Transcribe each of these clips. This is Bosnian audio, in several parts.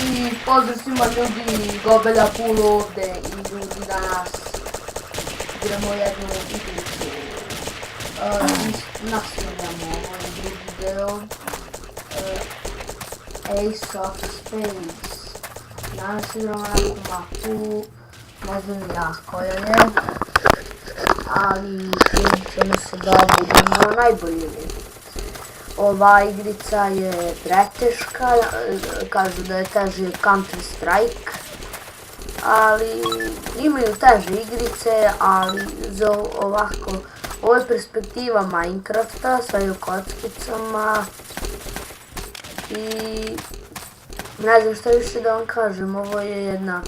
I pozdrav svima ljudi, Gobelja Pool ovde i ljudi danas igramo jednu igricu. Nastavljamo ovaj drugi deo Ace of Spades. Danas igramo neku mapu, ne znam ja koja je, ali vidit ćemo se da budemo najbolji. Ova igrica je preteška, kažu da je teže Counter Strike, ali imaju teže igrice, ali za ovako, ovo je perspektiva Minecrafta, sve je u kockicama i ne znam šta više da vam kažem, ovo je jedna,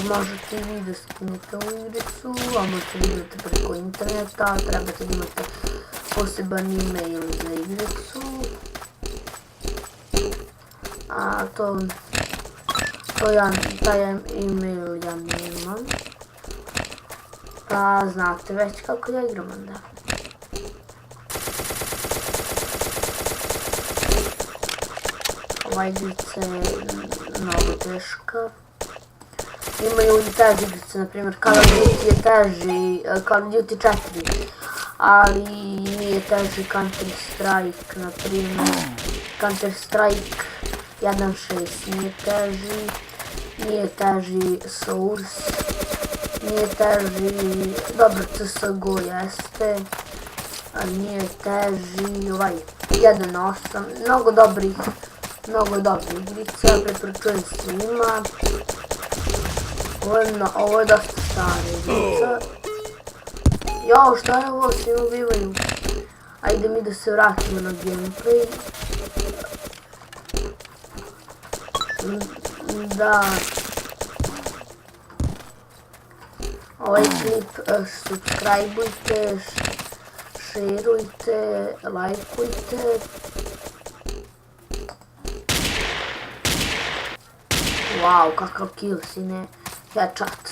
možete i vi da skinete ovu igricu, a možete vidjeti preko interneta, trebate da imate poseban email za igricu, a taj email ja nemam, pa znate već kako ja igram onda. Ova igrica je mnogo teška. Imaju i teže igrice, na primjer Call of Duty je teži, Call of Duty 4, ali nije teži Counter Strike, na primjer Counter Strike 1.6 nije teži Source, nije teži, dobro CSGO jeste, ali nije teži ovaj 1.8, mnogo dobrih igrica, preporučujem svima. Ovo je dosta stara igrica. Jao, šta je ovo, svi ubivaju. Ajde mi da se vratimo na gameplay. Da. Ovaj klip subscribeujte, šerujte, lajkujte. Wow, kakav kill, sine. Headshot.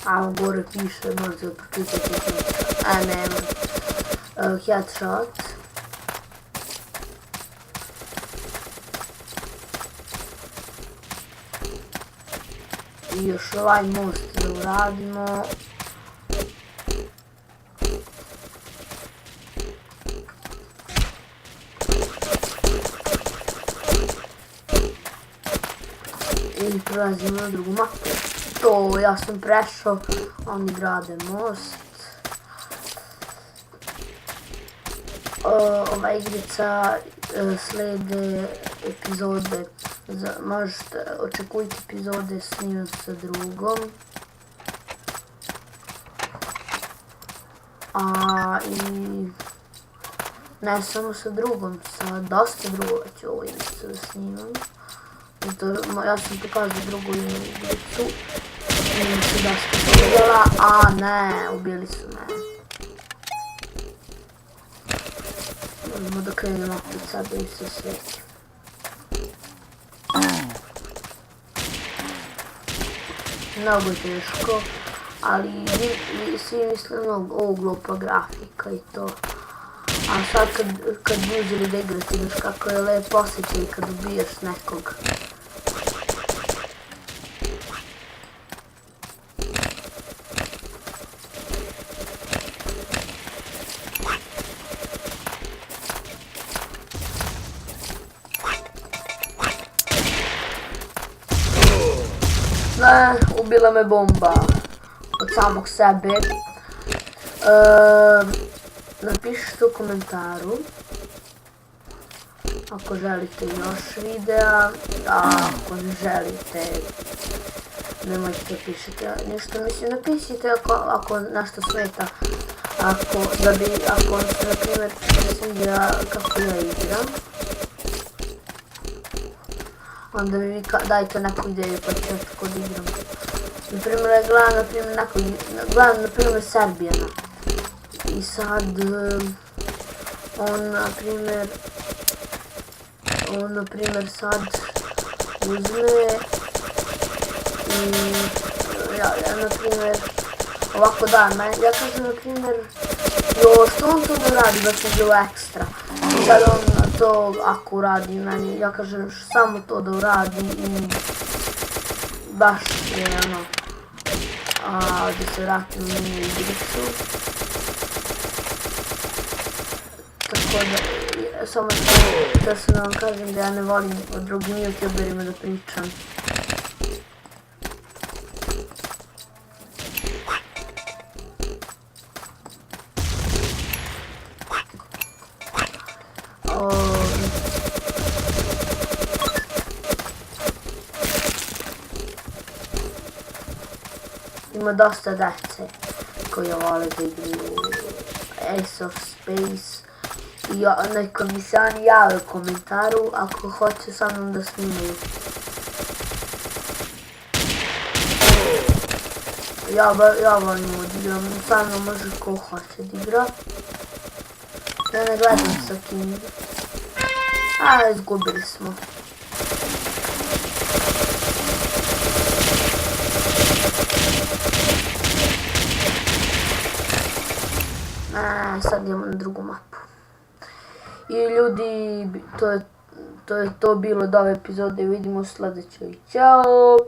A gore piše, možete pročitati. Nema. Headshot. I još ovaj most da uradimo. I prelazimo na drugu mapu. To, ja sam prešao, oni grade most. Ova igrica slede epizode, možete očekujte epizode snimam sa drugom. I ne samo sa drugom, sa dosta drugova ću ovu igricu da snimam. Ja sam pokazao drugu igricu, nije se dosta vidjela, a ne, ubili su me. Možemo da krenemo opet sad da im se sveći. Mnogo teško, ali svi misle ovo glupa grafika i to. A sad kad bi uzeli da igrati, znaš kako je lep osjećaj kad ubijaš nekog. Ne, ubila me bomba od samog sebe. Napišite u komentaru ako želite još videa, a ako ne želite nemojte pišite ništa, mislim napišite ako nešto smeta, ako se na primjer sviđa kako ja igram, onda mi vi dajte neku ideju pa ću tako da igram. Na primjer ja gledam na primjer Serbijana. I sad on na primjer sad uzme i ja na primjer ovako da, ja kažem na primjer jo što on to da radi, baš je bilo ekstra. Sad on to ako radi meni, ja kažem samo to da uradi i baš je ono, da se vratim u mini igricu. Tako da, samo da se vam kažem da ja ne volim o drugim youtuberima da pričam. Ima dosta dece koji vole da igraju Ace of Space i neko mi se oni jave u komentaru ako hoće sa mnom da snimaju. Ja volim da igram, sa mnom može ko hoće da igra. Ja ne gledam sa kim. Izgubili smo. Sad idemo na drugu mapu. I ljudi, to je to bilo od ove epizode. Vidimo u sljedećoj. Ćao!